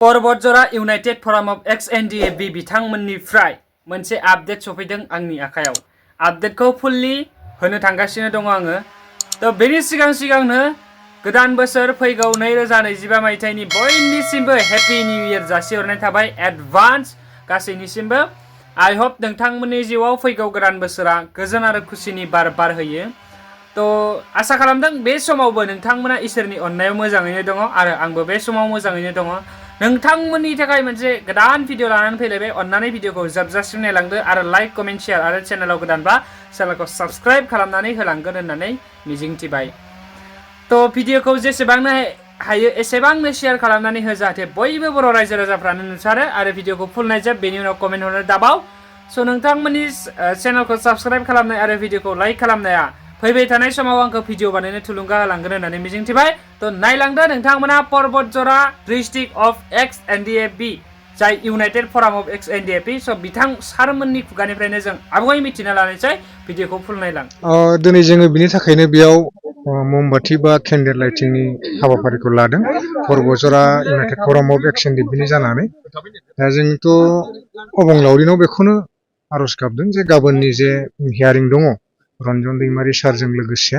परबतजरा United फराम of एक्स-एनडि-एफ-बि बिथांमोननिफ्राय मोनसे update सफैदों आंनि आखायाव। आपडेटखौ फुल्लि होनो थांगासिनो दङ आङो। थ' बेनि सिगांनो गोदान बोसोर फैगौ 2025 मायथाइनि बयनिसिमबो हेपि निउ इयार जासिहरनाय थाबाय एडभान्स गासैनिसिमबो। आई होप नोंथांमोननि जिउआव फैगौ गोदान बोसोरा गोजोन आरो खुसिनि बार बारहोयो। थ' आसा खालामदों बे समावबो नोंथांमोना इसोरनि अननायाव मोजाङैनो दङ आरो आंबो बे समाव मोजाङैनो दङ। नोंथांमोननि थाखाय मोनसे गोदान भिडिअ लानानै फैलायबाय। अन्नानै भिडिअखौ जोबजासिम नायलांदो आरो लाइक कमेन्ट शेयार आरो चेनेलाव गोदानबा चेनेलखौ साबस्क्राइब खालामनानै होलांगोन होननानै मिजिंथिबाय। थ' भिडिअखौ जेसेबांनो हायो एसेबांनो शेयार खालामनानै हो जाहाथे बयबो बर' रायजो राजाफ्रानो नुसारो आरो भिडिअखौ फुल नायजोब बेनि उनाव कमेन्ट हरनो दाबाव। स' नोंथांमोननि चेनेलखौ साबस्क्राइब खालामनाय आरो भिडिअखौ लाइक खालामनाया फैबाय थानाय समाव आंखौ भिडिअ बानायनो थुलुंगा होलांगोन होननानै मिजिंथिबाय। थ' नायलांदो नोंथांमोना परबतजरा डिस्ट्रिक्ट अफ एक्स-एनडि-एफ-बि जाय इउनाइटेड फराम अफ एक्स-एनडि-एफ-बि स' बिथां सारमोननि खुगानिफ्रायनो जों आबुङै मिथिना लानोसै। भिडिअखौ फुल नायलां। दिनै जोङो बिनि थाखायनो बेयाव ममबाति बा केन्डेल लाइटिंनि हाबाफारिखौ लादों परबतजरा इउनाइटेड फराम अफ एक्स-एनडि-एफ-बि जानानै। दा जोंथ' अबंलावरिनाव बेखौनो आर'ज गाबदों जे गाबोननि जे हियारिं दङ रन्जन दैमारि सारजों लोगोसे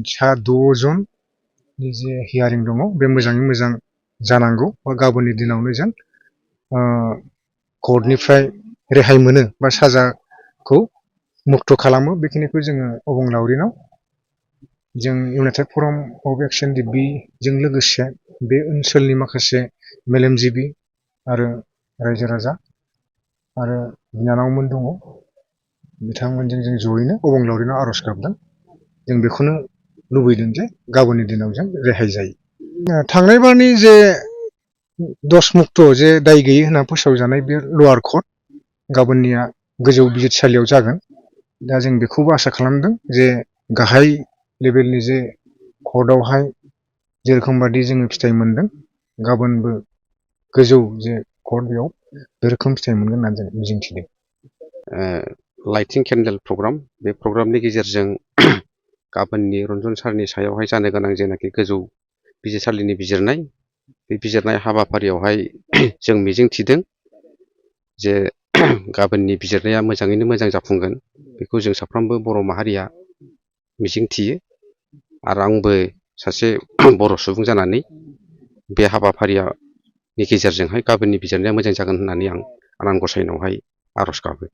सा 6 जननि जे हियारिं दङ बे मोजाङै मोजां जानांगौ बा गाबोननि दिनावनो जों कर्टनिफ्राय रेहाय मोनो बा साजाखौ मुक्त खालामो। बेखिनिखौ जोङो अबंलावरिनाव जों इउनाइटेड फराम अफ एक्स-एनडि-एफ-बि जों लोगोसे बे ओनसोलनि माखासे मेलेमजिबि आरो रायजो राजा आरो बिनानावमोन दङ बिथांमोनजों जों जयैनो अबंलावरिनाव आर'ज गाबदों। जों बेखौनो लुबैदों जे गाबोननि दिनाव जों रेहाय जायो। थांनाय बारनि जे दस मुक्त जे दाय गैयै होनना फोसावजानाय बे लवार कर्ट गाबोननिया गोजौ बिजिरसालियाव जागोन। दा जों बेखौबो आसा खालामदों जे गाहाय लेभेलनि जे कर्टआवहाय जेरोखोम बादि जोङो फिथाइ मोनदों गाबोनबो गोजौ जे कर्ट बेयाव बे रोखोम फिथाइ मोनगोन होननानै जों मिजिंथिदों। लाइटिं केन्डेल प्रग्राम बे प्रग्रामनि गेजेरजों गाबोननि रन्जन सारनि सायावहाय जानो गोनां जेनाखि गोजौ बिजिरसालिनि बिजिरनाय बे बिजिरनाय हाबाफारियावहाय जों मिजिंथिदों जे गाबोननि बिजिरनाया मोजाङैनो मोजां जाफुंगोन बेखौ जों साफ्रोमबो बर' माहारिया मिजिंथियो आरो आंबो सासे बर' सुबुं जानानै बे हाबाफारिनि गेजेरजोंहाय गाबोननि बिजिरनाया मोजां जागोन होननानै आं आनान गसाइनावहाय आर'ज गाबो।